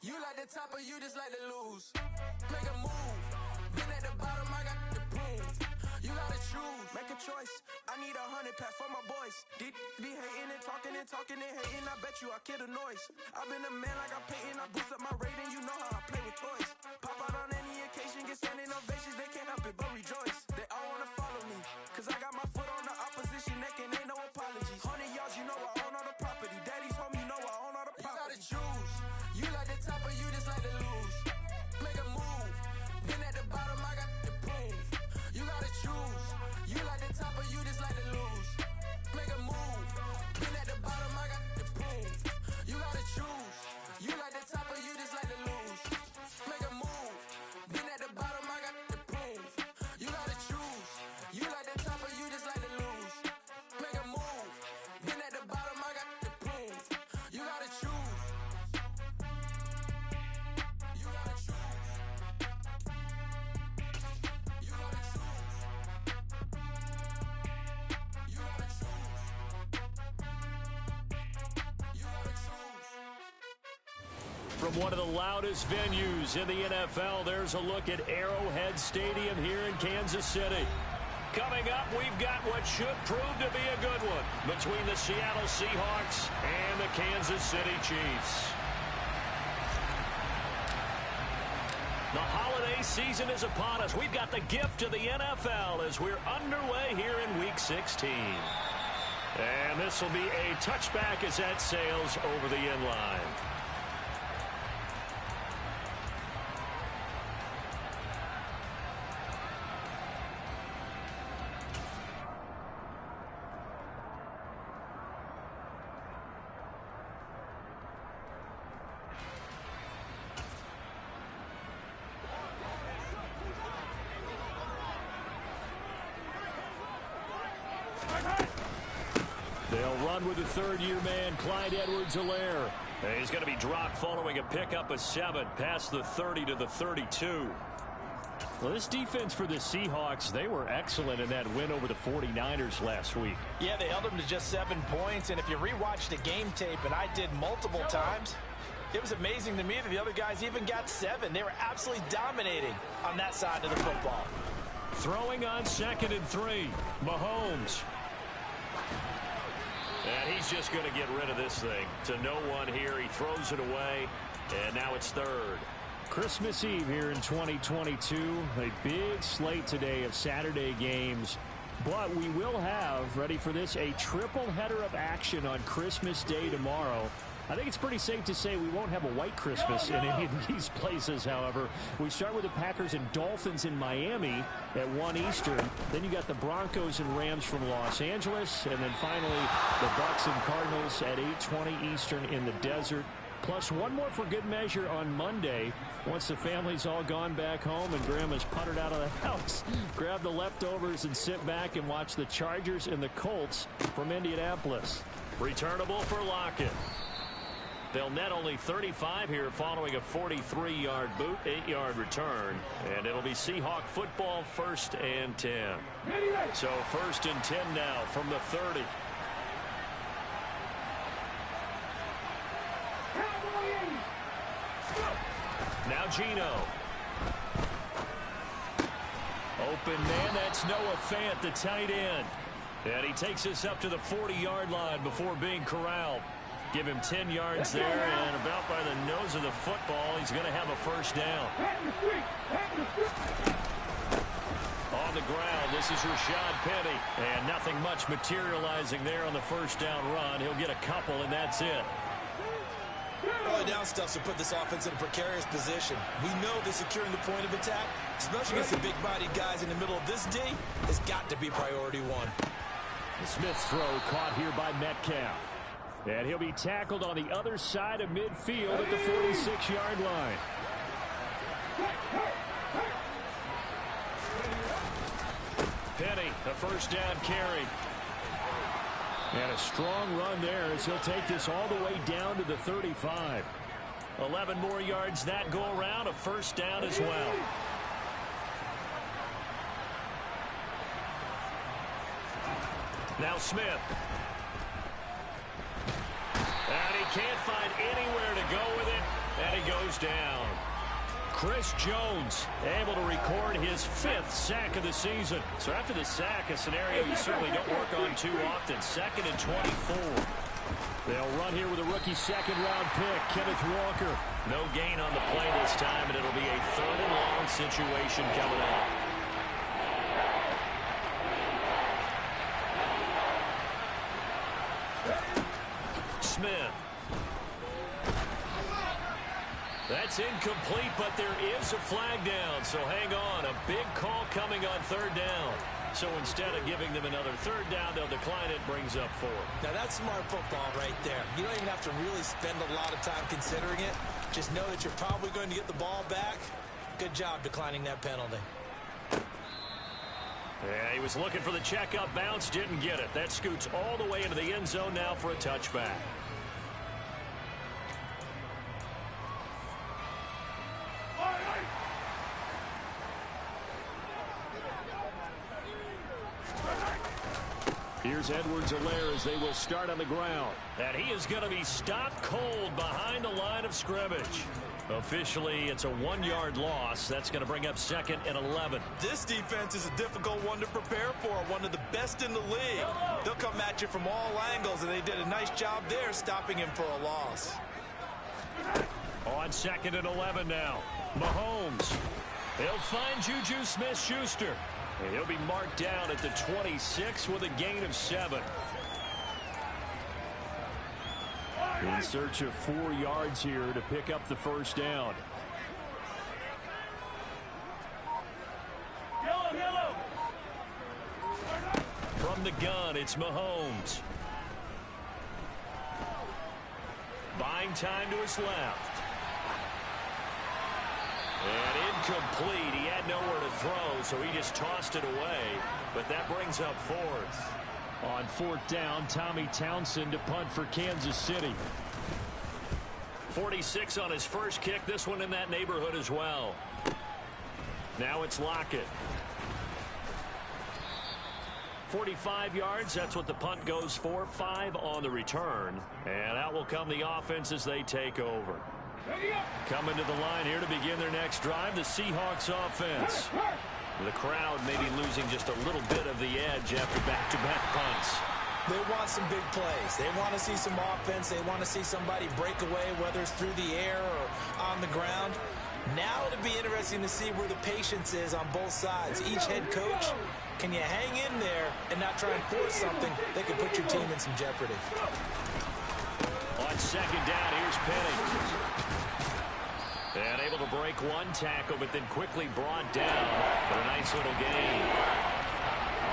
You like the top or you just like to lose? Make a move. Been at the bottom, I got the prove. You gotta choose. Make a choice. I need 100 pack for my boys. Be hating and talking and talking and hating. I bet you I kill the noise. I've been a man like I'm Peyton. I boost up my rating. You know how I play with toys. Pop out on any occasion, get standing ovations. They can't help it but rejoice. They all wanna follow me, cause I got my foot on the opposition neck and ain't no apologies. 100 yards, you know I own all the property. Daddy's home, you know I own all the property. You gotta choose. You like the top or you just like to lose? Make a move. Been at the bottom, I got the proof. You gotta choose. You like the top or you just like to lose? Make a move. Been at the bottom, I got the proof. You gotta choose. You like the top or you just like to lose? Make a move. Been at the bottom, I got the proof. You gotta choose. You like the top or you just like to lose? Make a move. Been at the bottom, I got the proof. You gotta choose. You gotta choose. You gotta choose. You gotta choose. You gotta choose. From one of the loudest venues in the NFL, there's a look at Arrowhead Stadium here in Kansas City. Coming up, we've got what should prove to be a good one between the Seattle Seahawks and the Kansas City Chiefs. The holiday season is upon us. We've got the gift of the NFL as we're underway here in Week 16. And this will be a touchback as that sails over the end line. They'll run with the third-year man, Clyde Edwards-Helaire. He's going to be dropped following a pickup of 7 past the 30 to the 32. Well, this defense for the Seahawks, they were excellent in that win over the 49ers last week. Yeah, they held them to just 7 points, and if you rewatch the game tape, and I did multiple times, it was amazing to me that the other guys even got 7. They were absolutely dominating on that side of the football. Throwing on 2nd and 3, Mahomes. And he's just going to get rid of this thing to no one here. He throws it away, and now it's 3rd. Christmas Eve here in 2022. A big slate today of Saturday games. But we will have, ready for this, a triple header of action on Christmas Day tomorrow. I think it's pretty safe to say we won't have a white Christmas in any of these places, however. We start with the Packers and Dolphins in Miami at 1 Eastern. Then you got the Broncos and Rams from Los Angeles. And then finally, the Bucs and Cardinals at 8:20 Eastern in the desert. Plus one more for good measure on Monday. Once the family's all gone back home and Grandma's puttered out of the house, grab the leftovers and sit back and watch the Chargers and the Colts from Indianapolis. Returnable for Lockett. They'll net only 35 here following a 43-yard boot, 8-yard return. And it'll be Seahawk football, 1st and 10. So 1st and 10 now from the 30. Now Geno. Open man, that's Noah Fant, the tight end. And he takes us up to the 40-yard line before being corralled. Give him 10 yards there, and about by the nose of the football, he's going to have a 1st down. On the ground, this is Rashad Penny. And nothing much materializing there on the 1st down run. He'll get a couple, and that's it. Early down stuff to put this offense in a precarious position. We know that securing the point of attack, especially against the big-bodied guys in the middle of this D, has got to be priority 1. The Smith's throw caught here by Metcalf. And he'll be tackled on the other side of midfield at the 46-yard line. Penny, a 1st down carry. And a strong run there as he'll take this all the way down to the 35. 11 more yards that go around, a 1st down as well. Now Smith. And he can't find anywhere to go with it. And he goes goes down. Chris Jones able to record his 5th sack of the season. So after the sack, a scenario you certainly don't work on too often. 2nd and 24. They'll run here with a rookie second-round pick, Kenneth Walker. No gain on the play this time, and it'll be a 3rd and long situation coming up. Smith. That's incomplete, but there is a flag down, so hang on. A big call coming on 3rd down. So instead of giving them another 3rd down, they'll decline it, brings up 4. Now that's smart football right there. You don't even have to really spend a lot of time considering it. Just know that you're probably going to get the ball back. Good job declining that penalty. Yeah, he was looking for the checkup bounce, didn't get it. That scoots all the way into the end zone now for a touchback. Here's Edwards-Helaire as they will start on the ground. And he is going to be stopped cold behind the line of scrimmage. Officially, it's a 1-yard loss. That's going to bring up 2nd and 11. This defense is a difficult one to prepare for, one of the best in the league. They'll come at you from all angles, and they did a nice job there stopping him for a loss. On 2nd and 11 now. Mahomes. He'll find Juju Smith-Schuster. And he'll be marked down at the 26 with a gain of 7. In search of 4 yards here to pick up the 1st down. From the gun, it's Mahomes. Buying time to his left. And incomplete. He had nowhere to throw, so he just tossed it away. But that brings up 4th. On 4th down, Tommy Townsend to punt for Kansas City. 46 on his first kick. This one in that neighborhood as well. Now it's Lockett. 45 yards, that's what the punt goes for. 5 on the return. And out will come the offense as they take over. Coming to the line here to begin their next drive, the Seahawks offense. The crowd maybe losing just a little bit of the edge after back-to-back punts. They want some big plays. They want to see some offense. They want to see somebody break away, whether it's through the air or on the ground. Now it'll be interesting to see where the patience is on both sides. Each head coach, can you hang in there and not try and force something that could put your team in some jeopardy? On 2nd down, here's Penny. And able to break one tackle, but then quickly brought down for a nice little gain.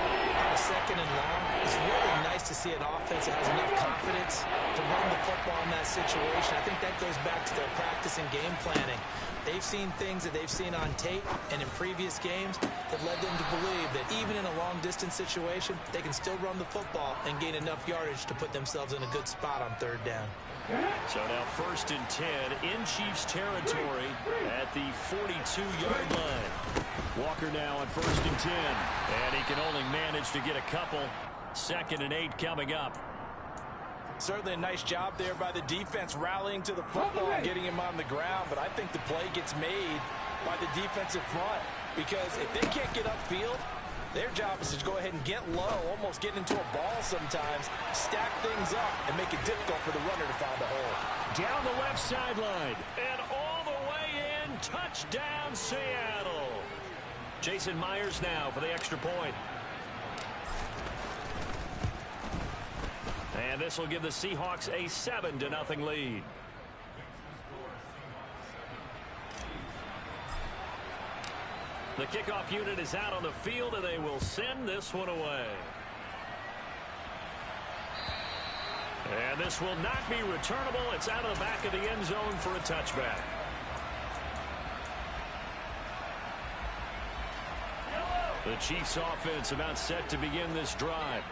On a 2nd and long, it's really nice to see an offense that has enough confidence to run the football in that situation. I think that goes back to their practice and game planning. They've seen things that they've seen on tape and in previous games that led them to believe that even in a long-distance situation, they can still run the football and gain enough yardage to put themselves in a good spot on 3rd down. So now 1st and 10 in Chiefs territory at the 42-yard line. Walker now on 1st and 10. And he can only manage to get a couple. 2nd and 8 coming up. Certainly a nice job there by the defense rallying to the football and getting him on the ground. But I think the play gets made by the defensive front. Because if they can't get upfield, their job is to go ahead and get low, almost get into a ball sometimes, stack things up, and make it difficult for the runner to find a hole. Down the left sideline, and all the way in, touchdown Seattle. Jason Myers now for the extra point. And this will give the Seahawks a 7-0 lead. The kickoff unit is out on the field, and they will send this one away. And this will not be returnable. It's out of the back of the end zone for a touchback. The Chiefs offense about set to begin this drive.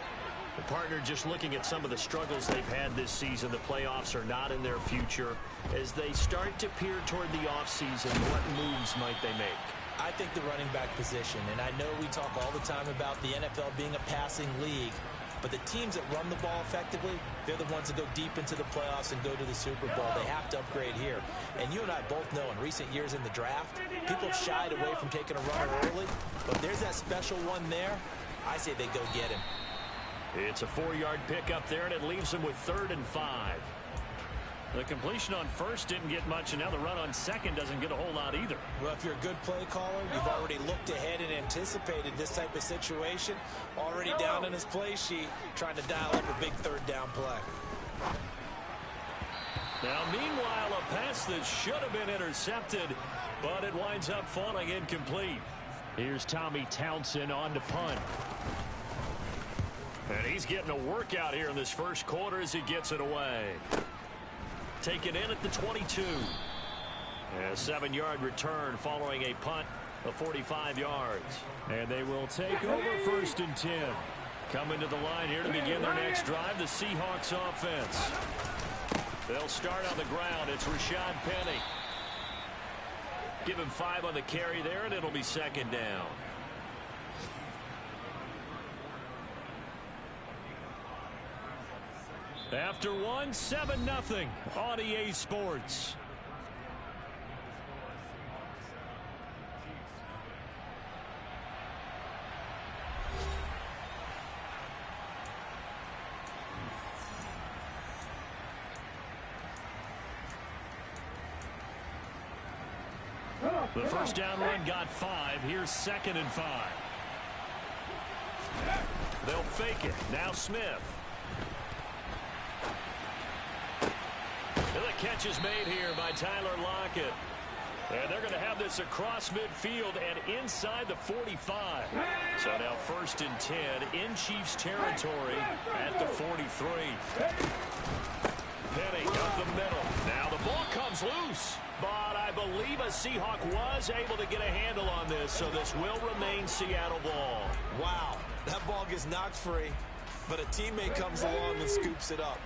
The partner just looking at some of the struggles they've had this season. The playoffs are not in their future. As they start to peer toward the offseason, what moves might they make? I think the running back position, and I know we talk all the time about the NFL being a passing league, But the teams that run the ball effectively, they're the ones that go deep into the playoffs and go to the Super Bowl. They have to upgrade here. And you and I both know in recent years in the draft, people have shied away from taking a runner early. But there's that special one there. I say they go get him. It's a 4-yard pickup there, and it leaves him with 3rd and 5. The completion on first didn't get much, and now the run on second doesn't get a whole lot either. Well, if you're a good play caller, you've already looked ahead and anticipated this type of situation. Already down in his play sheet, trying to dial up a big 3rd down play. Now, meanwhile, a pass that should have been intercepted, but it winds up falling incomplete. Here's Tommy Townsend on to punt. And he's getting a workout here in this first quarter as he gets it away. Taken in at the 22. A 7-yard return following a punt of 45 yards. And they will take over 1st and 10. Coming to the line here to begin their next drive, the Seahawks offense. They'll start on the ground. It's Rashad Penny. Give him 5 on the carry there, and it'll be 2nd down. After 1, 7-0 on EA Sports. The first down run got 5. Here's 2nd and 5. They'll fake it. Now Smith. The catch is made here by Tyler Lockett. And they're going to have this across midfield and inside the 45. So now 1st and 10 in Chiefs territory at the 43. Penny up the middle. Now the ball comes loose. But I believe a Seahawk was able to get a handle on this, so this will remain Seattle ball. Wow, that ball gets knocked free, but a teammate comes along and scoops it up.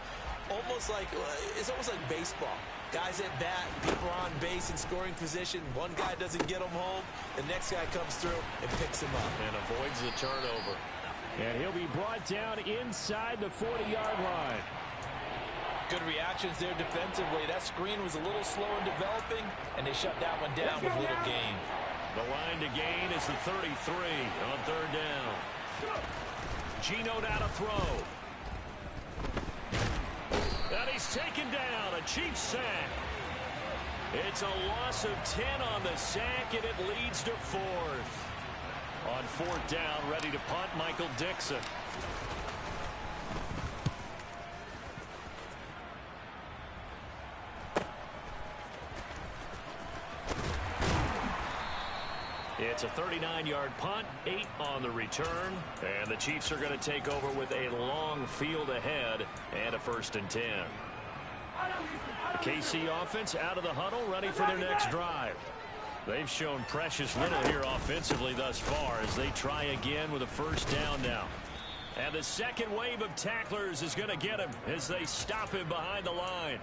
It's almost like baseball. Guys at bat, people are on base in scoring position. One guy doesn't get him home. The next guy comes through and picks him up. And avoids the turnover. And he'll be brought down inside the 40-yard line. Good reactions there defensively. That screen was a little slow in developing, and they shut that one down with little gain. The line to gain is the 33 on 3rd down. Geno now to throw. And he's taken down. A Chiefs sack. It's a loss of 10 on the sack, and it leads to 4th. On 4th down, ready to punt, Michael Dixon. It's a 39-yard punt, 8 on the return, and the Chiefs are going to take over with a long field ahead and a 1st and 10. The KC offense out of the huddle, ready for their next drive. They've shown precious little here offensively thus far as they try again with a 1st down now. And the second wave of tacklers is going to get him as they stop him behind the line.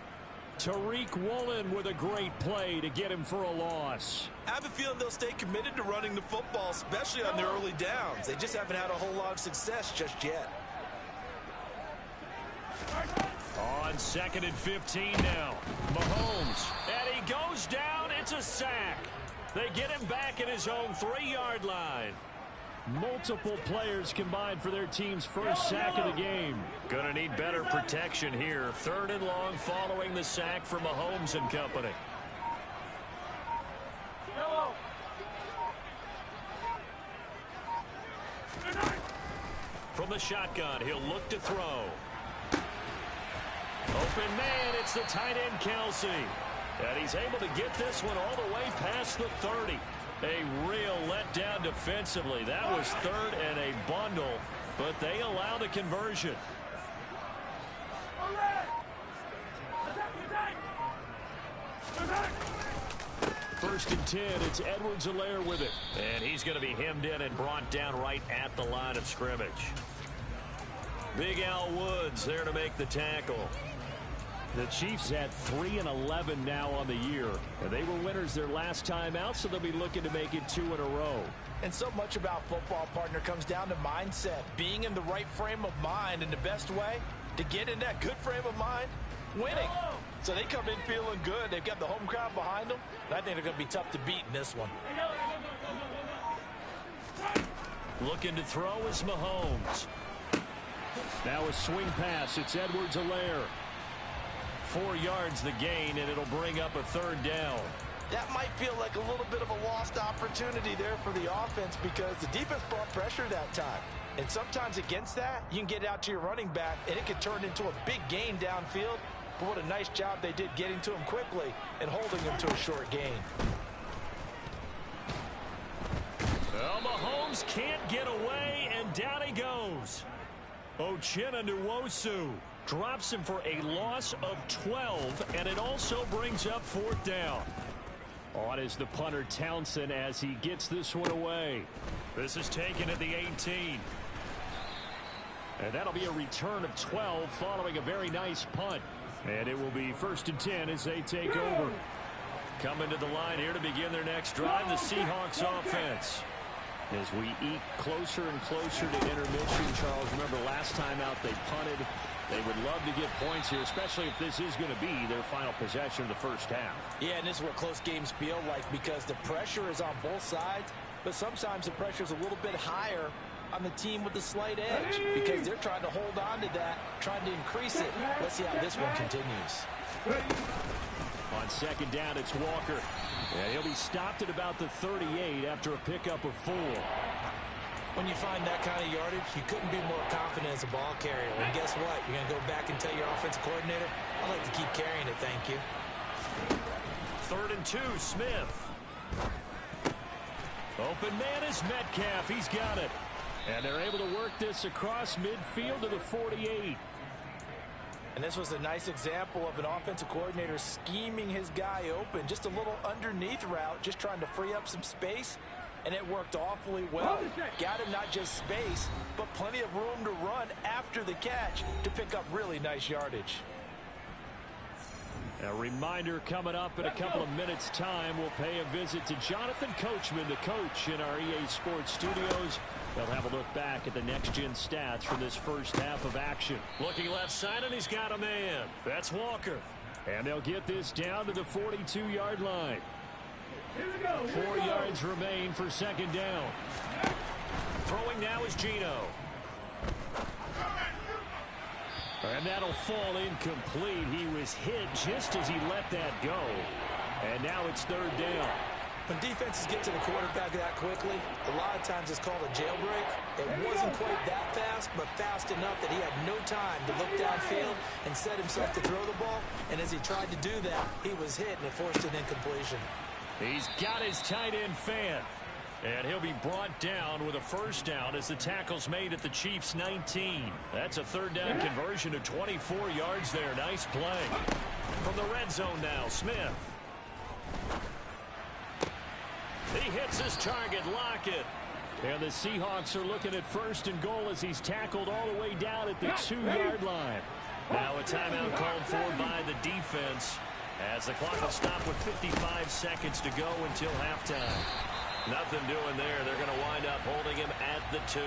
Tariq Woolen with a great play to get him for a loss. I have a feeling they'll stay committed to running the football, especially on their early downs. They just haven't had a whole lot of success just yet. On 2nd and 15 now. Mahomes. And he goes down. It's a sack. They get him back at his own 3-yard line. Multiple players combined for their team's first sack of the game. Gonna need better protection here. 3rd and long following the sack from Mahomes and company. From the shotgun, he'll look to throw. Open man, it's the tight end Kelsey. And he's able to get this one all the way past the 30. A real letdown defensively. That was 3rd and a bundle, but they allow the conversion. First and 10, it's Edwards-Helaire with it. And he's going to be hemmed in and brought down right at the line of scrimmage. Big Al Woods there to make the tackle. The Chiefs at 3-11 now on the year. They were winners their last time out, so they'll be looking to make it 2 in a row. And so much about football, partner, comes down to mindset. Being in the right frame of mind, and the best way to get in that good frame of mind, winning. So they come in feeling good. They've got the home crowd behind them. And I think they're going to be tough to beat in this one. Looking to throw is Mahomes. Now a swing pass. It's Edwards-Helaire. 4 yards the gain, and it'll bring up a third down. That might feel like a little bit of a lost opportunity there for the offense because the defense brought pressure that time. And sometimes against that, you can get out to your running back, and it could turn into a big gain downfield. But what a nice job they did getting to him quickly and holding him to a short gain. Well, Mahomes can't get away, and down he goes. Uchenna Nwosu drops him for a loss of 12, and it also brings up 4th down. On is the punter Townsend as he gets this one away. This is taken at the 18. And that'll be a return of 12 following a very nice punt. And it will be 1st and 10 as they take over. Coming to the line here to begin their next drive, the Seahawks offense. As we eke closer and closer to intermission, Charles, remember last time out they punted. They would love to get points here, especially if this is going to be their final possession of the first half. Yeah, and this is what close games feel like because the pressure is on both sides, but sometimes the pressure is a little bit higher on the team with the slight edge because they're trying to hold on to that, trying to increase it. Let's see how this one continues. On 2nd down, it's Walker. And he'll be stopped at about the 38 after a pickup of 4. When you find that kind of yardage, you couldn't be more confident as a ball carrier. And guess what? You're going to go back and tell your offensive coordinator, I'd like to keep carrying it, thank you. 3rd and 2, Smith. Open man is Metcalf. He's got it. And they're able to work this across midfield to the 48. And this was a nice example of an offensive coordinator scheming his guy open. Just a little underneath route, just trying to free up some space. And it worked awfully well. Got him not just space, but plenty of room to run after the catch to pick up really nice yardage. A reminder coming up in a couple of minutes' time. We'll pay a visit to Jonathan Coachman, the coach in our EA Sports studios. They'll have a look back at the next-gen stats from this first half of action. Looking left side, and he's got a man. That's Walker. And they'll get this down to the 42-yard line. 4 yards remain for 2nd down. Throwing now is Geno. And that'll fall incomplete. He was hit just as he let that go. And now it's 3rd down. When defenses get to the quarterback that quickly, a lot of times it's called a jailbreak. It wasn't quite that fast, but fast enough that he had no time to look downfield and set himself to throw the ball. And as he tried to do that, he was hit and it forced an incompletion. He's got his tight end fan. And he'll be brought down with a 1st down as the tackle's made at the Chiefs' 19. That's a 3rd down conversion of 24 yards there. Nice play. From the red zone now, Smith. He hits his target, Lockett. And the Seahawks are looking at 1st and goal as he's tackled all the way down at the 2-yard line. Now a timeout called for by the defense as the clock will stop with 55 seconds to go until halftime. Nothing doing there. They're going to wind up holding him at the 2.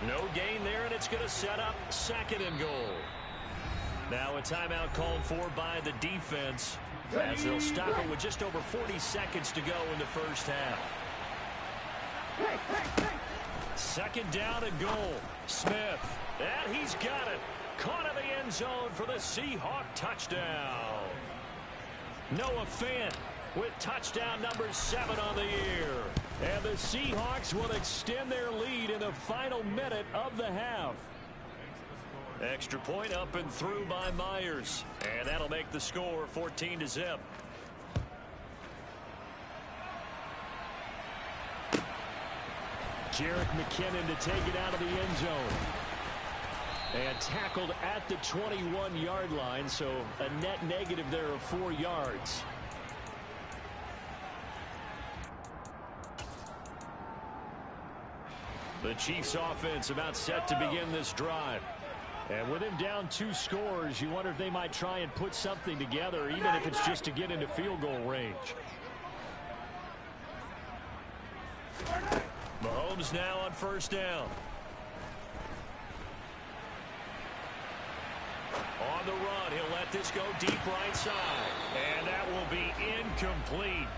No gain there, and it's going to set up 2nd and goal. Now a timeout called for by the defense as they'll stop it with just over 40 seconds to go in the first half. 2nd down and goal. Smith. And he's got it. Caught in the end zone for the Seahawk touchdown. Noah Fant with touchdown number 7 on the year. And the Seahawks will extend their lead in the final minute of the half. Extra point up and through by Myers. And that'll make the score 14-0. Jerick McKinnon to take it out of the end zone. And tackled at the 21-yard line, so a net negative there of 4 yards. The Chiefs offense about set to begin this drive. And with him down 2 scores, you wonder if they might try and put something together, even if it's just to get into field goal range. Mahomes now on first down. On the run, he'll let this go deep right side. And that will be incomplete.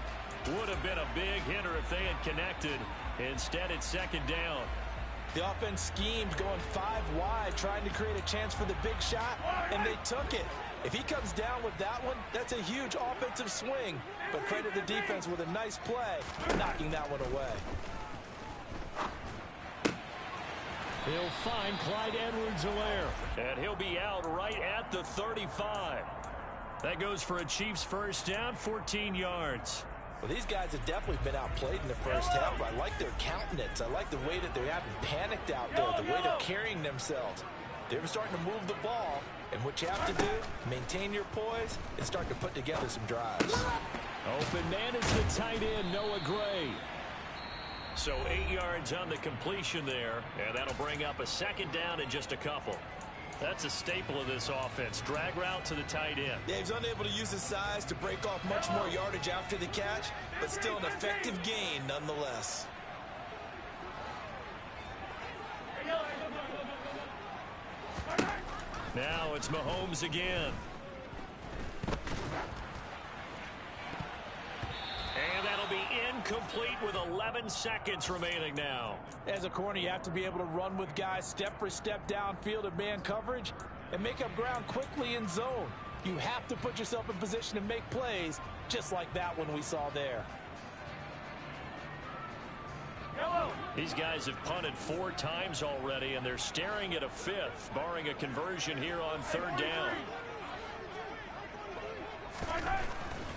Would have been a big hitter if they had connected. Instead, it's second down. The offense schemed going 5 wide, trying to create a chance for the big shot, and they took it. If he comes down with that one, that's a huge offensive swing. But credit the defense with a nice play, knocking that one away. He'll find Clyde Edwards-Helaire. And he'll be out right at the 35. That goes for a Chiefs first down, 14 yards. Well, these guys have definitely been outplayed in the first half. I like their countenance. I like the way that they haven't panicked out there, the way they're carrying themselves. They're starting to move the ball, and what you have to do, maintain your poise and start to put together some drives. Open man is the tight end, Noah Gray. So 8 yards on the completion there, and that'll bring up a second down in just a couple. That's a staple of this offense. Drag route to the tight end. Yeah, he's unable to use his size to break off much more yardage after the catch, but still an effective gain nonetheless. Now it's Mahomes again. And that'll be incomplete with 11 seconds remaining now. As a corner, you have to be able to run with guys step for step downfield in man coverage and make up ground quickly in zone. You have to put yourself in position to make plays, just like that one we saw there. These guys have punted 4 times already, and they're staring at a 5th, barring a conversion here on third down.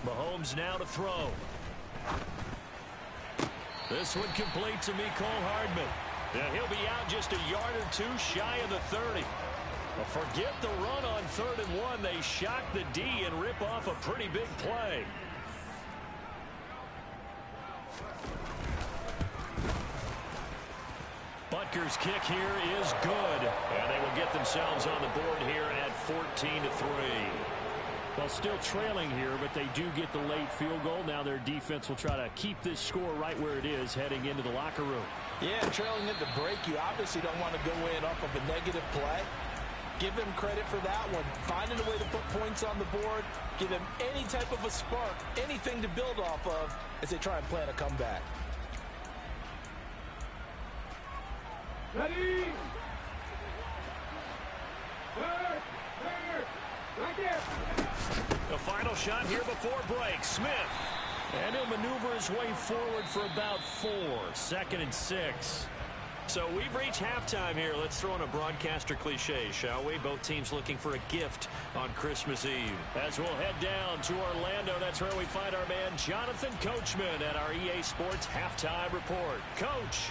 Mahomes now to throw. This one complete to Mecole Hardman. And he'll be out just a yard or 2 shy of the 30. Well, forget the run on 3rd and 1. They shock the D and rip off a pretty big play. Butker's kick here is good. And they will get themselves on the board here at 14-3. Well, still trailing here, but they do get the late field goal. Now their defense will try to keep this score right where it is heading into the locker room. Yeah, trailing at the break, you obviously don't want to go in off of a negative play. Give them credit for that one. Finding a way to put points on the board. Give them any type of a spark, anything to build off of as they try and plan a comeback. Ready? Right there. The final shot here before break. Smith. And he'll maneuver his way forward for about 4. 2nd and 6. So we've reached halftime here. Let's throw in a broadcaster cliche, shall we? Both teams looking for a gift on Christmas Eve. As we'll head down to Orlando, that's where we find our man Jonathan Coachman at our EA Sports Halftime Report. Coach.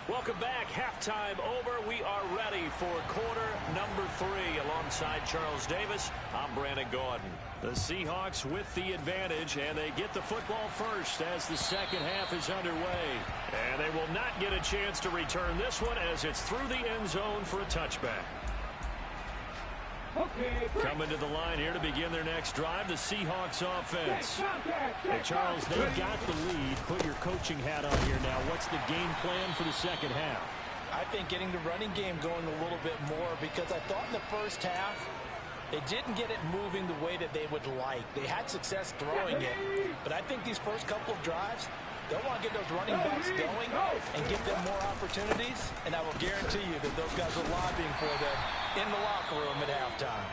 Welcome back. Halftime over. We are ready for quarter number 3. Alongside Charles Davis, I'm Brandon Gaudin. The Seahawks with the advantage, and they get the football first as the second half is underway. And they will not get a chance to return this one as it's through the end zone for a touchback. Coming to the line here to begin their next drive, the Seahawks offense. Hey, Charles, they've got the lead. Put your coaching hat on here now. What's the game plan for the second half? I think getting the running game going a little bit more, because I thought in the first half they didn't get it moving the way that they would like. They had success throwing it, but I think these first couple of drives, they'll want to get those running backs going and give them more opportunities, and I will guarantee you that those guys are lobbying for them in the locker room at halftime.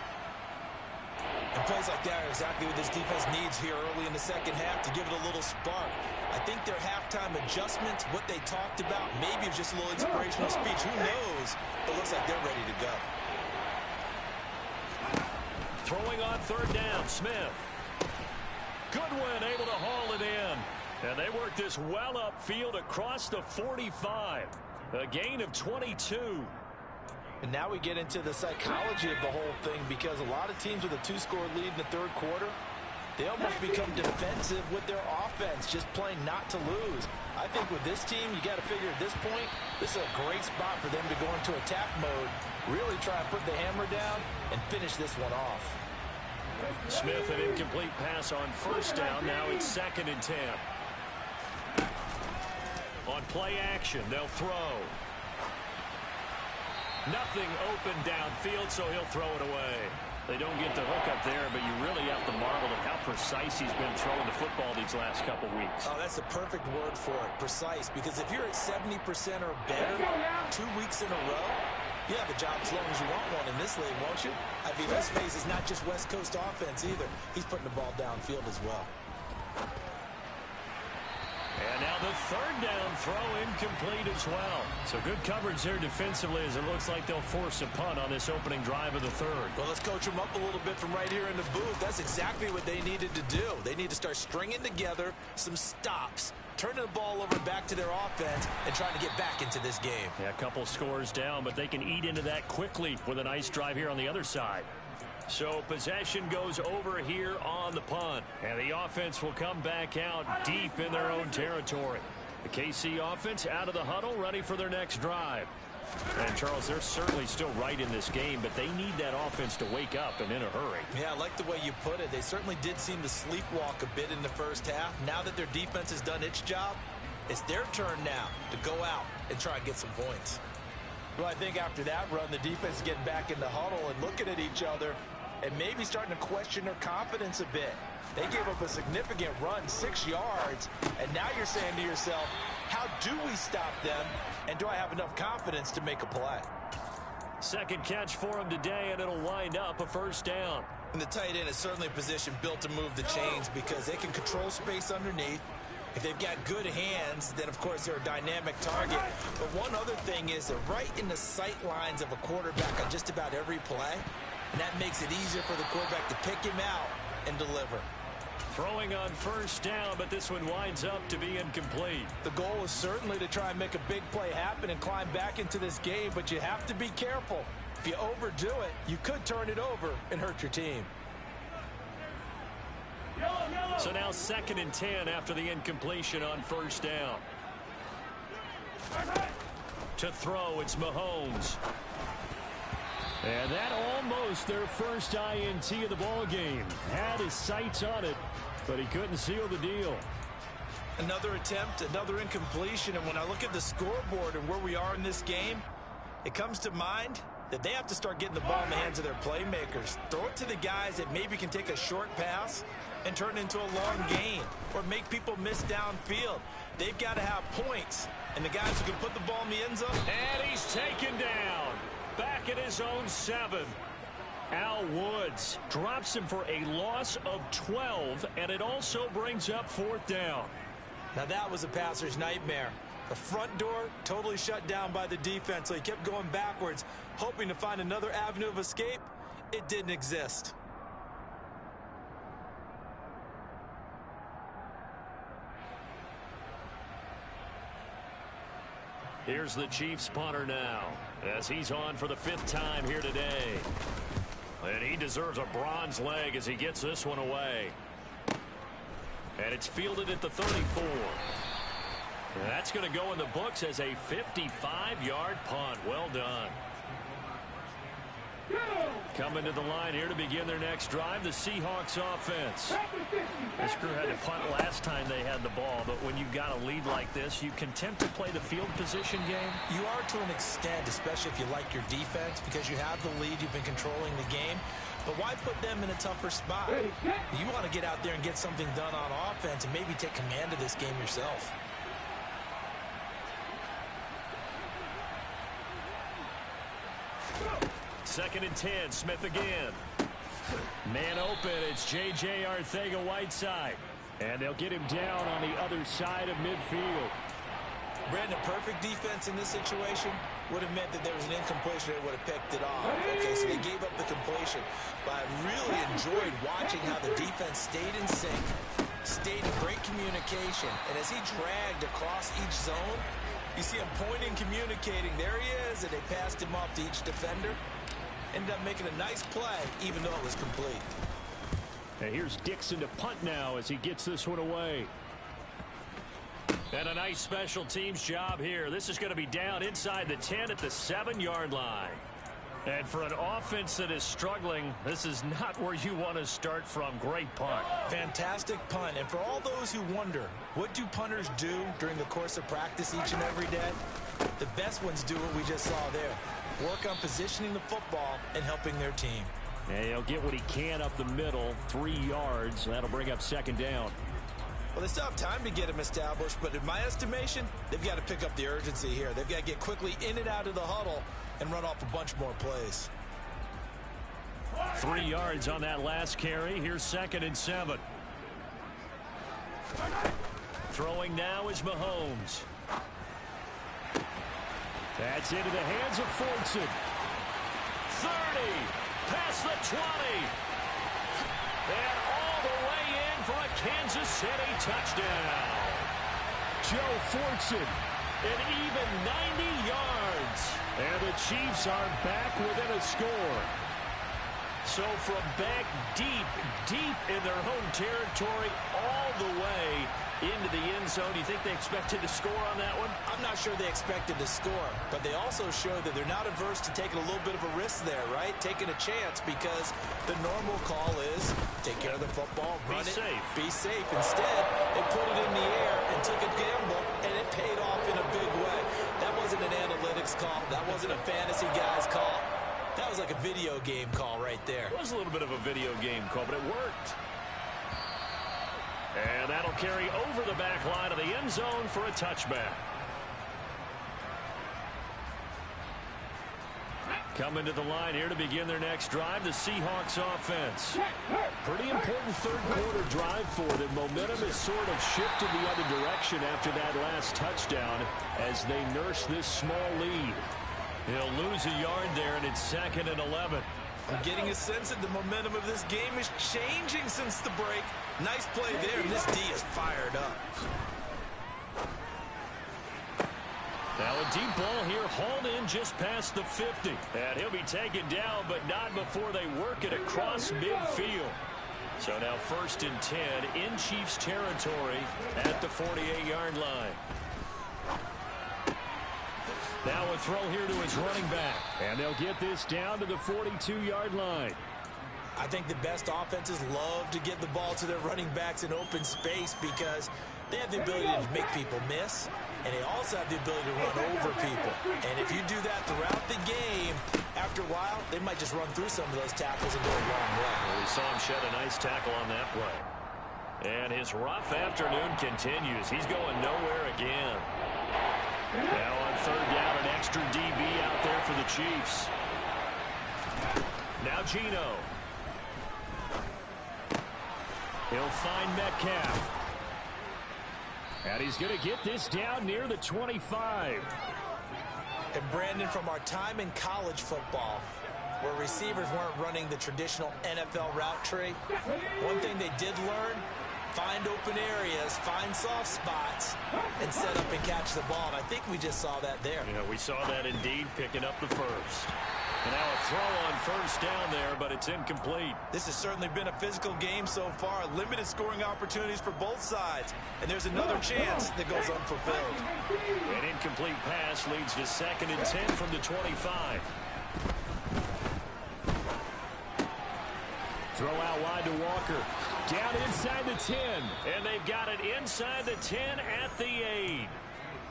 And plays like that are exactly what this defense needs here early in the second half to give it a little spark. I think their halftime adjustments, what they talked about, maybe it's just a little inspirational speech. Who knows? It looks like they're ready to go. Throwing on third down, Smith. Goodwin able to haul it in. And they work this well upfield across the 45. A gain of 22. And now we get into the psychology of the whole thing, because a lot of teams with a 2-score lead in the third quarter, they almost become defensive with their offense, just playing not to lose. I think with this team, you got to figure at this point, this is a great spot for them to go into attack mode, really try and put the hammer down and finish this one off. Smith, an incomplete pass on first down. Now it's 2nd and 10. On play action, they'll throw. Nothing open downfield, so he'll throw it away. They don't get the hook up there, but you really have to marvel at how precise he's been throwing the football these last couple weeks. Oh, that's the perfect word for it, precise, because if you're at 70% or better 2 weeks in a row, you have a job as long as you want one in this league, won't you? I mean, let's face it, it's not just West Coast offense either. He's putting the ball downfield as well. And now the 3rd down throw incomplete as well. So good coverage there defensively, as it looks like they'll force a punt on this opening drive of the 3rd. Well, let's coach them up a little bit from right here in the booth. That's exactly what they needed to do. They need to start stringing together some stops, turning the ball over back to their offense, and trying to get back into this game. Yeah, a couple scores down, but they can eat into that quickly with a nice drive here on the other side. So possession goes over here on the punt, and the offense will come back out deep in their own territory. The KC offense out of the huddle, ready for their next drive. And Charles, they're certainly still right in this game, but they need that offense to wake up and in a hurry. Yeah, I like the way you put it. They certainly did seem to sleepwalk a bit in the first half. Now that their defense has done its job, it's their turn now to go out and try and get some points. Well, I think after that run, the defense is getting back in the huddle and looking at each other and maybe starting to question their confidence a bit. They gave up a significant run, 6 yards, and now you're saying to yourself, how do we stop them, and do I have enough confidence to make a play? Second catch for him today, and it'll wind up a 1st down. And the tight end is certainly a position built to move the chains because they can control space underneath. If they've got good hands, then, of course, they're a dynamic target. But one other thing is they're right in the sight lines of a quarterback on just about every play. And that makes it easier for the quarterback to pick him out and deliver. Throwing on 1st down, but this one winds up to be incomplete. The goal is certainly to try and make a big play happen and climb back into this game, but you have to be careful. If you overdo it, you could turn it over and hurt your team. So now 2nd and 10 after the incompletion on 1st down. To throw, it's Mahomes. And that almost their first INT of the ball game. Had his sights on it, but he couldn't seal the deal. Another attempt, another incompletion, and when I look at the scoreboard and where we are in this game, it comes to mind that they have to start getting the ball in the hands of their playmakers. Throw it to the guys that maybe can take a short pass and turn it into a long gain or make people miss downfield. They've got to have points, and the guys who can put the ball in the end zone. And he's taken down. Back at his own 7. Al Woods drops him for a loss of 12, and it also brings up 4th down. Now that was a passer's nightmare. The front door totally shut down by the defense, so he kept going backwards, hoping to find another avenue of escape. It didn't exist. Here's the Chiefs punter now, as he's on for the 5th time here today. And he deserves a bronze leg as he gets this one away. And it's fielded at the 34. And that's going to go in the books as a 55-yard punt. Well done. Coming to the line here to begin their next drive, the Seahawks offense. This crew had to punt last time they had the ball, but when you've got a lead like this, you content to play the field position game? You are to an extent, especially if you like your defense, because you have the lead, you've been controlling the game. But why put them in a tougher spot? You want to get out there and get something done on offense and maybe take command of this game yourself. Second and 10, Smith again. Man open, it's J.J. Arcega-Whiteside. And they'll get him down on the other side of midfield. Brandon, perfect defense in this situation would have meant that there was an incompletion. They would have picked it off. Okay, so they gave up the completion. But I really enjoyed watching how the defense stayed in sync, stayed in great communication. And as he dragged across each zone, You see him pointing, communicating. There he is, and they passed him off to each defender. Ended up making a nice play, even though it was complete. And here's Dixon to punt now as he gets this one away. And a nice special teams job here. This is going to be down inside the 10 at the 7-yard line. And for an offense that is struggling, this is not where you want to start from. Great punt. Fantastic punt. And for all those who wonder, what do punters do during the course of practice each and every day? The best ones do what we just saw there. Work on positioning the football and helping their team. And he'll get what he can up the middle, 3 yards. That'll bring up second down. Well, they still have time to get him established, but in my estimation, they've got to pick up the urgency here. They've got to get quickly in and out of the huddle and run off a bunch more plays. 3 yards on that last carry. Here's 2nd and 7. Throwing now is Mahomes. That's into the hands of Fortson. 30, past the 20. And all the way in for a Kansas City touchdown. Joe Fortson, an even 90 yards. And the Chiefs are back within a score. So from back deep, deep in their home territory, all the way into the end zone. Do you think they expected to score on that one? I'm not sure they expected to score, but they also showed that they're not averse to taking a little bit of a risk there, right? Taking a chance, because the normal call is take care of the football, run it, be safe. Instead, they put it in the air and took a gamble, and it paid off in a big way. That wasn't an analytics call. That wasn't a fantasy guy's call. That was like a video game call right there. It was a little bit of a video game call, but it worked. And that'll carry over the back line of the end zone for a touchback. Coming to the line here to begin their next drive, the Seahawks offense. Pretty important third-quarter drive for them. Momentum has sort of shifted the other direction after that last touchdown as they nurse this small lead. He'll lose a yard there, and it's 2nd and 11. I'm getting a sense that the momentum of this game is changing since the break. Nice play there, and this D is fired up. Now a deep ball here, hauled in just past the 50. And he'll be taken down, but not before they work it across midfield. So now 1st and 10 in Chiefs territory at the 48-yard line. Now a throw here to his running back. And they'll get this down to the 42-yard line. I think the best offenses love to get the ball to their running backs in open space because they have the ability to make people miss, and they also have the ability to run over people. And if you do that throughout the game, after a while, they might just run through some of those tackles and go a long way. Well, we saw him shed a nice tackle on that play. And his rough afternoon continues. He's going nowhere again. Now on 3rd down, an extra DB out there for the Chiefs. Now Geno. He'll find Metcalf. And he's going to get this down near the 25. And Brandon, from our time in college football, where receivers weren't running the traditional NFL route tree, one thing they did learn, find open areas, find soft spots, and set up and catch the ball. And I think we just saw that there. Yeah, we saw that indeed, picking up the first. And now a throw on 1st down there, but it's incomplete. This has certainly been a physical game so far. Limited scoring opportunities for both sides. And there's another chance that goes unfulfilled. An incomplete pass leads to 2nd and 10 from the 25. Throw out wide to Walker. Down inside the 10. And they've got it inside the 10 at the 8.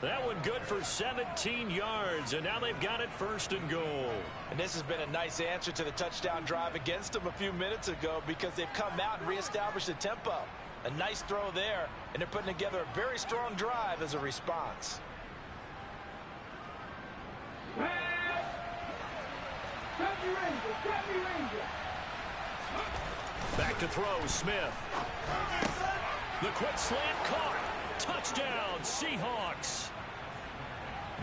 That one good for 17 yards, and now they've got it 1st and goal. And this has been a nice answer to the touchdown drive against them a few minutes ago because they've come out and reestablished the tempo. A nice throw there, and they're putting together a very strong drive as a response. Back to throw, Smith. The quick slant caught. Touchdown, Seahawks.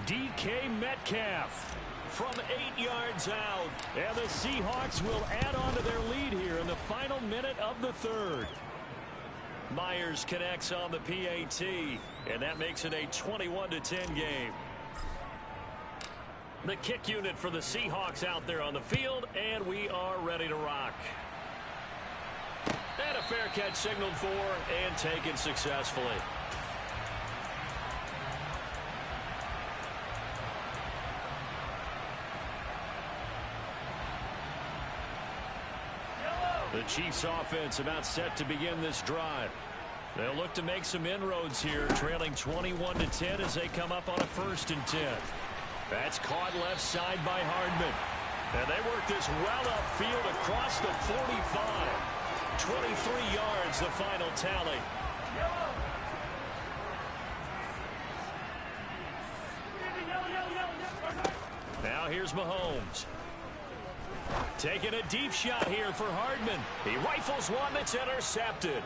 DK Metcalf from 8 yards out. And the Seahawks will add on to their lead here in the final minute of the 3rd. Myers connects on the PAT, and that makes it a 21-10 game. The kick unit for the Seahawks out there on the field, and we are ready to rock. And a fair catch signaled for and taken successfully. The Chiefs offense about set to begin this drive. They'll look to make some inroads here, trailing 21-10 as they come up on a 1st and 10. That's caught left side by Hardman. And they work this well upfield across the 45. 23 yards, the final tally. Now here's Mahomes. Taking a deep shot here for Hardman. He rifles one that's intercepted.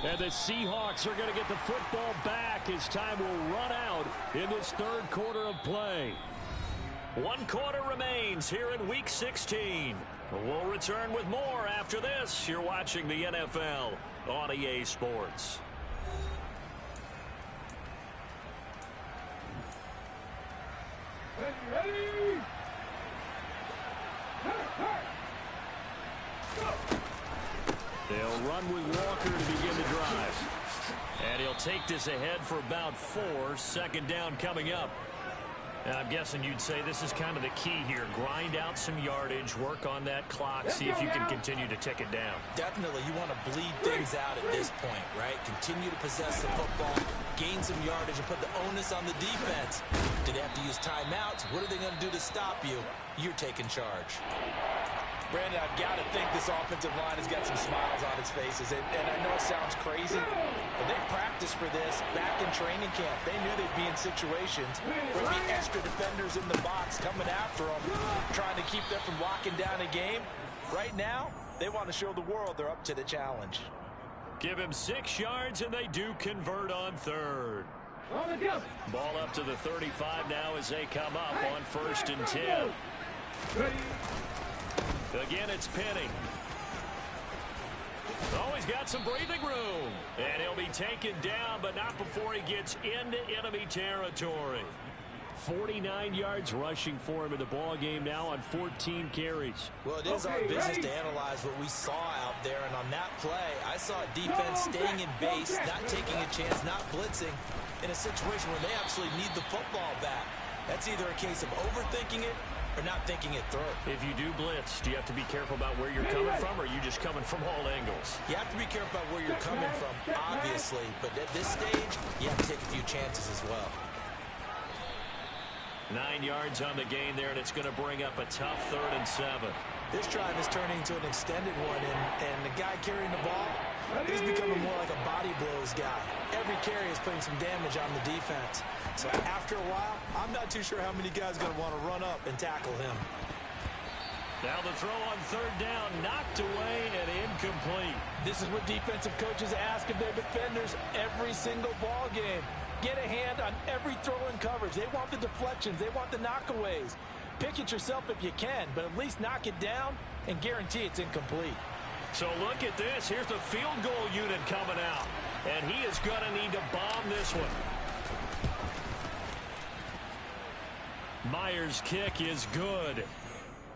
And the Seahawks are going to get the football back as time will run out in this 3rd quarter of play. 1 quarter remains here in Week 16. We'll return with more after this. You're watching the NFL on EA Sports. Ready? They'll run with Walker to begin the drive. And he'll take this ahead for about 4. 2nd down coming up. And I'm guessing you'd say this is kind of the key here. Grind out some yardage, work on that clock, see if you can continue to tick it down. Definitely. You want to bleed things out at this point, right? Continue to possess the football, gain some yardage, and put the onus on the defense. Do they have to use timeouts? What are they going to do to stop you? You're taking charge. Brandon, I've got to think this offensive line has got some smiles on its faces. And I know it sounds crazy, but they practiced for this back in training camp. They knew they'd be in situations where there'd be extra defenders in the box coming after them, trying to keep them from locking down a game. Right now, they want to show the world they're up to the challenge. Give him 6 yards, and they do convert on 3rd. Ball up to the 35 now as they come up on 1st and 10. Again, it's Penny. Oh, he's got some breathing room. And he'll be taken down, but not before he gets into enemy territory. 49 yards rushing for him in the ball game now on 14 carries. Well, it is our business to analyze what we saw out there. And on that play, I saw a defense staying in base, not taking a chance, not blitzing, in a situation where they absolutely need the football back. That's either a case of overthinking it or not thinking it through. If you do blitz, do you have to be careful about where you're coming from, or are you just coming from all angles? You have to be careful about where you're coming from, obviously. But at this stage, you have to take a few chances as well. 9 yards on the gain there, and it's going to bring up a tough 3rd and 7. This drive is turning into an extended one, and the guy carrying the ball, he's becoming more like a body blows guy. Every carry is putting some damage on the defense. So after a while, I'm not too sure how many guys are going to want to run up and tackle him. Now the throw on 3rd down, knocked away and incomplete. This is what defensive coaches ask of their defenders every single ball game. Get a hand on every throw in coverage. They want the deflections. They want the knockaways. Pick it yourself if you can, but at least knock it down and guarantee it's incomplete. So look at this. Here's the field goal unit coming out. And he is going to need to bomb this one. Myers' kick is good.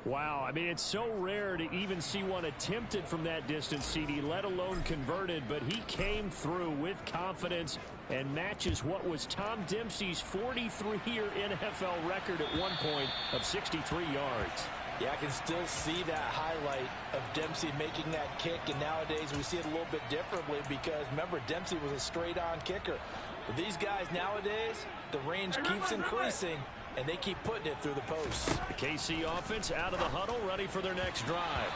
Wow, I mean, it's so rare to even see one attempted from that distance, CD, let alone converted, but he came through with confidence and matches what was Tom Dempsey's 43-year NFL record at one point of 63 yards. Yeah, I can still see that highlight of Dempsey making that kick, and nowadays we see it a little bit differently because, remember, Dempsey was a straight-on kicker. But these guys nowadays, the range keeps increasing, and they keep putting it through the posts. The KC offense out of the huddle, ready for their next drive.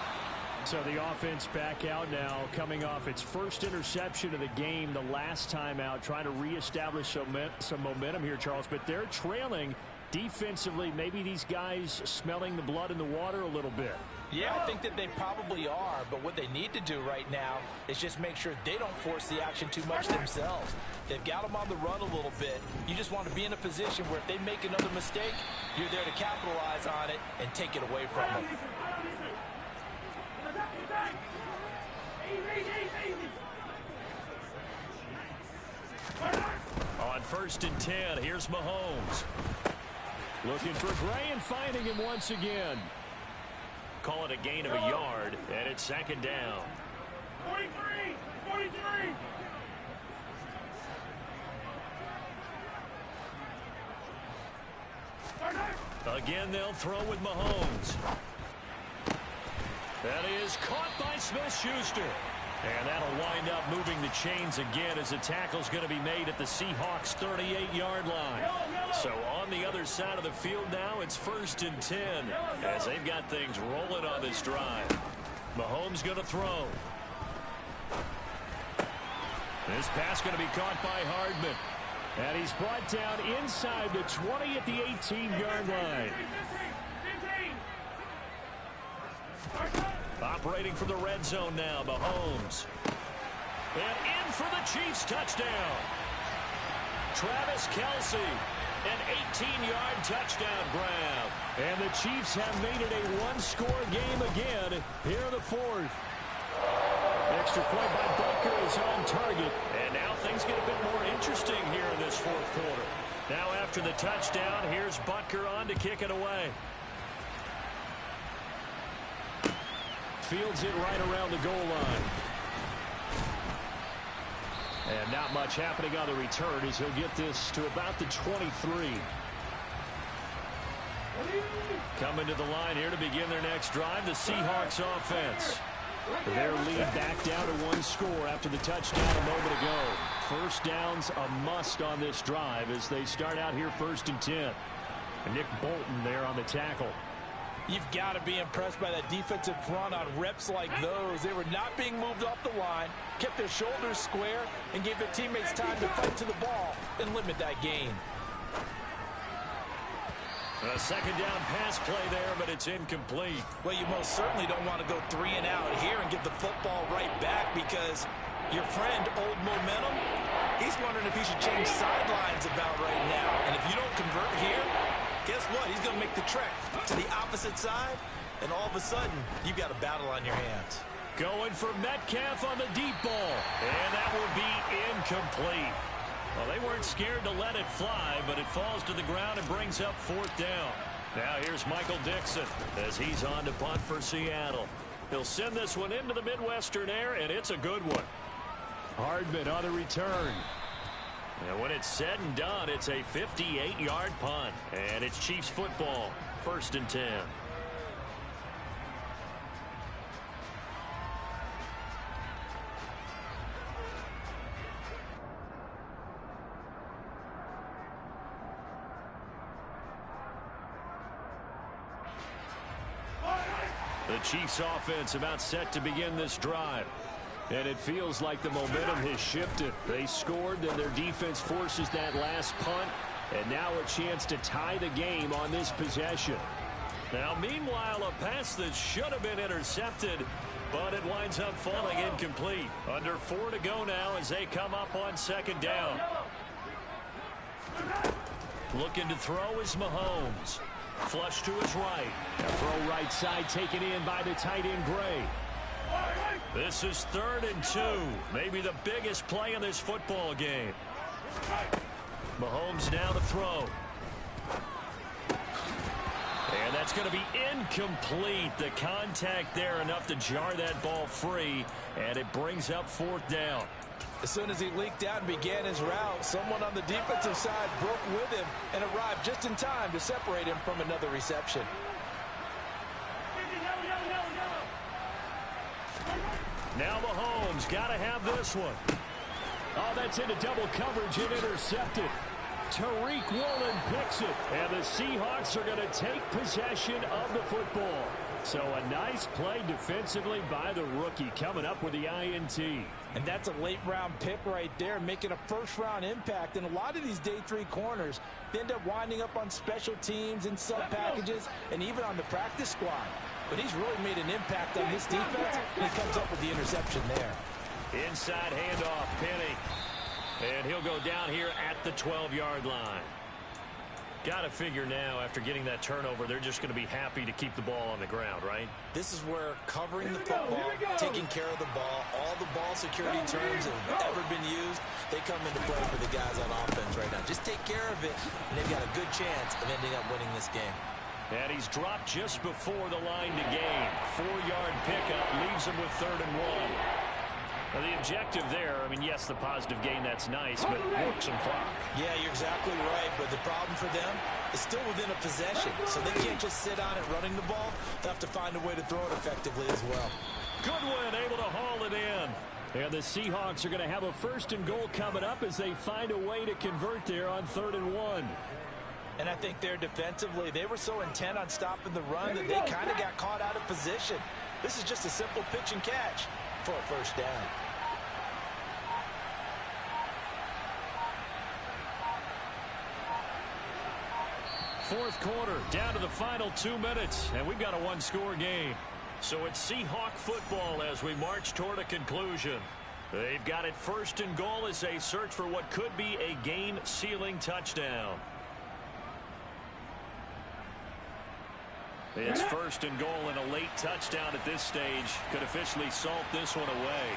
So the offense back out now, coming off its first interception of the game the last time out, trying to reestablish some momentum here, Charles. But they're trailing defensively. Maybe these guys smelling the blood in the water a little bit. Yeah, I think that they probably are, but what they need to do right now is just make sure they don't force the action too much themselves. They've got them on the run a little bit. You just want to be in a position where if they make another mistake, you're there to capitalize on it and take it away from them. On 1st and 10, here's Mahomes. Looking for Gray and finding him once again. Call it a gain of a yard, and it's second down. 43! 43! Again, they'll throw with Mahomes. That is caught by Smith-Schuster. And that'll wind up moving the chains again as the tackle's going to be made at the Seahawks' 38-yard line. So on the other side of the field now, it's 1st and 10 as they've got things rolling on this drive. Mahomes going to throw. This pass going to be caught by Hardman. And he's brought down inside the 20 at the 18-yard line. Operating from the red zone now, Mahomes. And in for the Chiefs touchdown. Travis Kelce, an 18-yard touchdown grab. And the Chiefs have made it a one-score game again here in the 4th. Extra point by Butker is on target. And now things get a bit more interesting here in this 4th quarter. Now after the touchdown, here's Butker on to kick it away. Fields it right around the goal line. And not much happening on the return as he'll get this to about the 23. Coming to the line here to begin their next drive, the Seahawks offense. Their lead back down to 1 score after the touchdown a moment ago. First down's a must on this drive as they start out here 1st and 10. And Nick Bolton there on the tackle. You've got to be impressed by that defensive front on reps like those. They were not being moved off the line, kept their shoulders square, and gave their teammates time to fight to the ball and limit that gain. A second down pass play there, but it's incomplete. Well, you most certainly don't want to go 3 and out here and get the football right back because your friend, Old Momentum, he's wondering if he should change sidelines about right now. And if you don't convert here, guess what? He's going to make the trek to the opposite side, and all of a sudden, you've got a battle on your hands. Going for Metcalf on the deep ball, and that will be incomplete. Well, they weren't scared to let it fly, but it falls to the ground and brings up 4th down. Now here's Michael Dixon as he's on to punt for Seattle. He'll send this one into the Midwestern air, and it's a good one. Hardman on the return. And when it's said and done, it's a 58-yard punt. And it's Chiefs football, 1st and 10. The Chiefs offense about set to begin this drive. And it feels like the momentum has shifted. They scored, then their defense forces that last punt. And now a chance to tie the game on this possession. Now, meanwhile, a pass that should have been intercepted, but it winds up falling incomplete. Under 4 to go now as they come up on 2nd down. Looking to throw is Mahomes. Flush to his right. A throw right side taken in by the tight end Gray. This is 3rd and 2. Maybe the biggest play in this football game. Mahomes now to throw. And that's going to be incomplete. The contact there enough to jar that ball free. And it brings up 4th down. As soon as he leaked out and began his route, someone on the defensive side broke with him and arrived just in time to separate him from another reception. Now Mahomes got to have this one. Oh, that's into double coverage and intercepted. Tariq Woolen picks it, and the Seahawks are going to take possession of the football. So a nice play defensively by the rookie coming up with the INT. And that's a late-round pick right there, making a first-round impact. And a lot of these day 3 corners, they end up winding up on special teams and sub-packages and even on the practice squad. But he's really made an impact on this defense, and he comes up with the interception there. Inside handoff, Penny. And he'll go down here at the 12-yard line. Got to figure now, after getting that turnover, they're just going to be happy to keep the ball on the ground, right? This is where covering the football, taking care of the ball, all the ball security terms that have ever been used, they come into play for the guys on offense right now. Just take care of it, and they've got a good chance of ending up winning this game. And he's dropped just before the line to gain. 4-yard pickup leaves him with 3rd and 1. Now, the objective there, I mean, yes, the positive gain, that's nice, but work some clock. Yeah, you're exactly right, but the problem for them is still within a possession, so they can't just sit on it running the ball. They'll have to find a way to throw it effectively as well. Goodwin able to haul it in. And the Seahawks are going to have a 1st and goal coming up as they find a way to convert there on 3rd and 1. And I think there defensively, they were so intent on stopping the run that they kind of got caught out of position. This is just a simple pitch and catch for a 1st down. Fourth quarter, down to the final 2 minutes, and we've got a 1-score game. So it's Seahawk football as we march toward a conclusion. They've got it 1st and goal as they search for what could be a game-sealing touchdown. It's 1st and goal, and a late touchdown at this stage could officially salt this one away.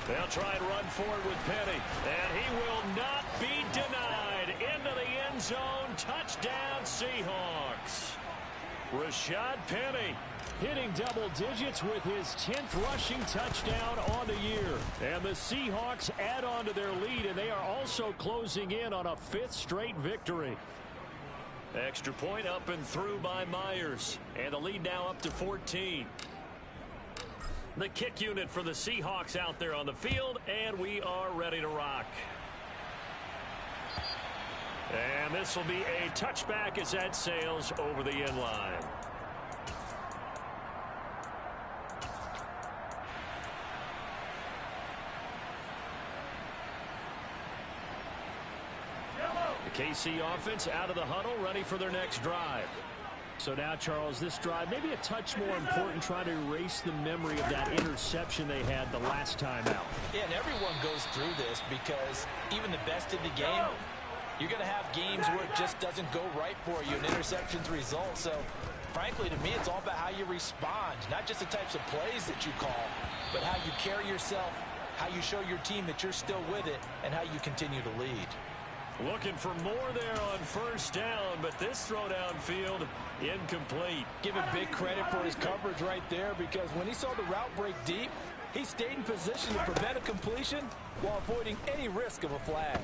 They'll try and run forward with Penny, and he will not be denied. Into the end zone, touchdown Seahawks. Rashad Penny hitting double digits with his 10th rushing touchdown on the year. And the Seahawks add on to their lead, and they are also closing in on a 5th straight victory. Extra point up and through by Myers, and the lead now up to 14. The kick unit for the Seahawks out there on the field, and we are ready to rock. And this will be a touchback as that sails over the end line. The KC offense out of the huddle, ready for their next drive. So now, Charles, this drive maybe a touch more important, trying to erase the memory of that interception they had the last time out. Yeah, and everyone goes through this because even the best in the game, you're going to have games where it just doesn't go right for you, and interceptions result. So, frankly, to me, it's all about how you respond, not just the types of plays that you call, but how you carry yourself, how you show your team that you're still with it, and how you continue to lead. Looking for more there on 1st down, but this throw downfield incomplete. Give him big credit for his coverage right there, because when he saw the route break deep, he stayed in position to prevent a completion while avoiding any risk of a flag.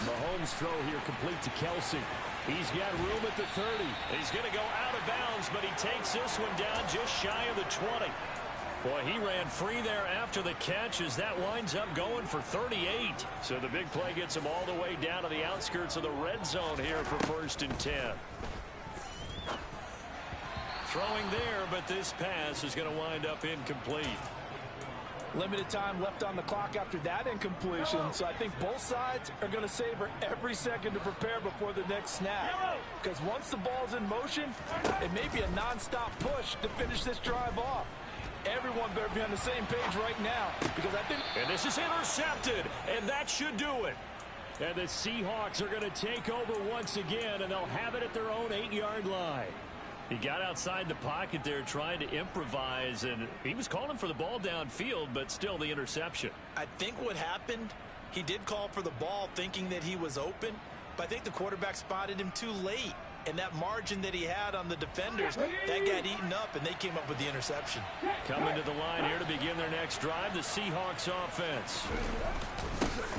Mahomes' throw here complete to Kelsey. He's got room at the 30. He's going to go out of bounds, but he takes this one down just shy of the 20. Boy, he ran free there after the catch as that winds up going for 38. So the big play gets him all the way down to the outskirts of the red zone here for 1st and 10. Throwing there, but this pass is going to wind up incomplete. Limited time left on the clock after that incompletion, so I think both sides are going to savor every second to prepare before the next snap. Because once the ball's in motion, it may be a non-stop push to finish this drive off. Everyone better be on the same page right now, because I think... And this is intercepted, and that should do it. And the Seahawks are going to take over once again, and they'll have it at their own 8-yard line. He got outside the pocket there trying to improvise, and he was calling for the ball downfield, but still the interception. I think what happened, he did call for the ball thinking that he was open, but I think the quarterback spotted him too late. And that margin that he had on the defenders, that got eaten up, and they came up with the interception. Coming to the line here to begin their next drive, the Seahawks offense.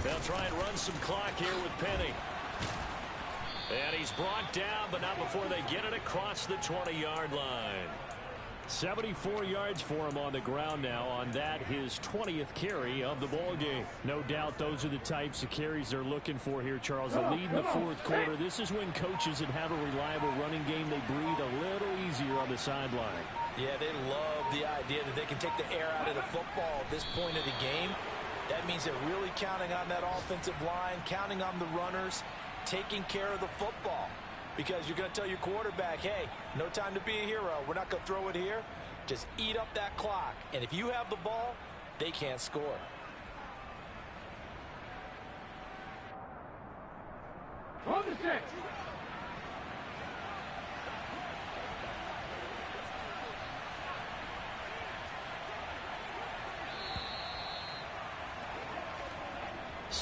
They'll try and run some clock here with Penny. And he's brought down, but not before they get it across the 20-yard line. 74 yards for him on the ground now on that, his 20th carry of the ball game. No doubt those are the types of carries they're looking for here, Charles. The lead in the fourth quarter. This is when coaches that have a reliable running game, they breathe a little easier on the sideline. Yeah, they love the idea that they can take the air out of the football at this point of the game. That means they're really counting on that offensive line, counting on the runners, taking care of the football. Because you're going to tell your quarterback, hey, no time to be a hero. We're not going to throw it here. Just eat up that clock. And if you have the ball, they can't score. On the set.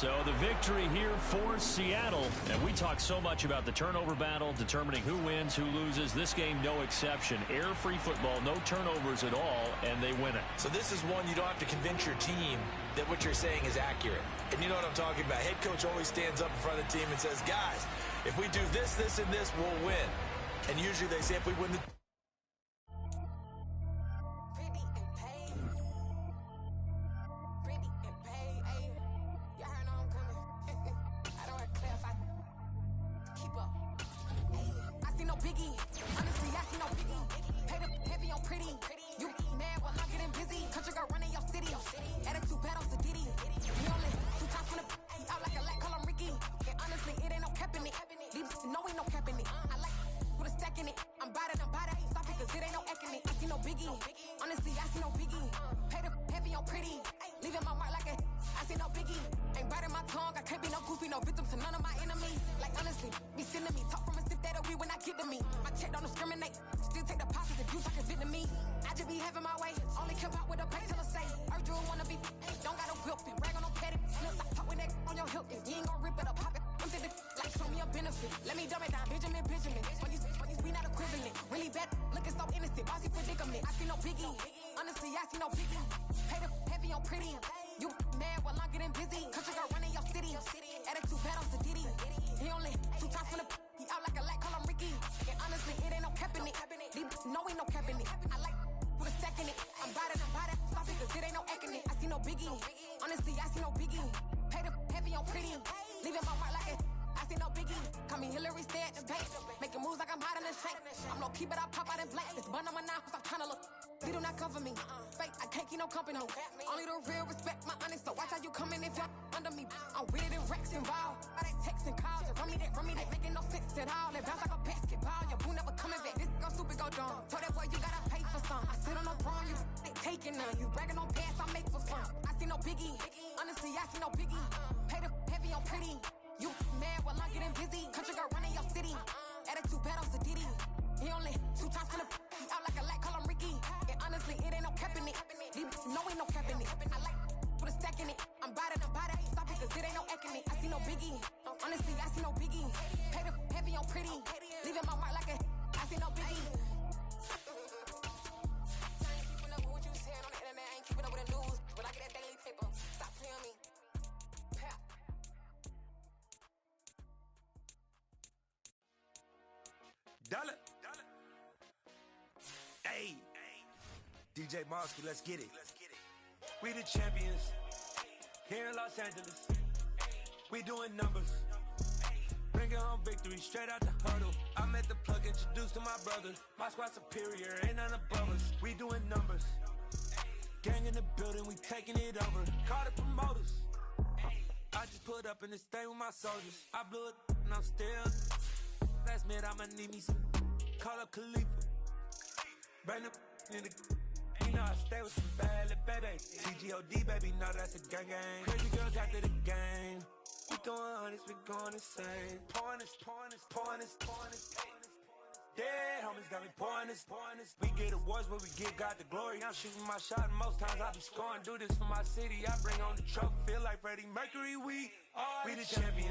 So the victory here for Seattle. And we talk so much about the turnover battle, determining who wins, who loses. This game, no exception. Air-free football, no turnovers at all, and they win it. So this is one you don't have to convince your team that what you're saying is accurate. And you know what I'm talking about. Head coach always stands up in front of the team and says, guys, if we do this, this, and this, we'll win. And usually they say if we win the... Dollar. Hey. DJ Mosky, let's get it. We the champions here in Los Angeles. We doing numbers. Bringing home victory straight out the huddle. I met the plug, introduced to my brother. My squad superior, ain't none above us. We doing numbers. Gang in the building, we taking it over. Call the promoters. I just put up in this thing with my soldiers. I blew it and I'm still. Last minute I'ma need me some. Call up Khalifa. Bring them in the. You know I stay with some bad little baby. TGOD baby, know that's a gang gang. Crazy girls after the game. We doing hundreds, we going insane. Pouring this. Dead homies got me pouring this. We get awards, but we give God the glory. I'm shooting my shot, and most times I be scoring. Do this for my city, I bring on the trophy. Feel like Freddie Mercury, we the champions.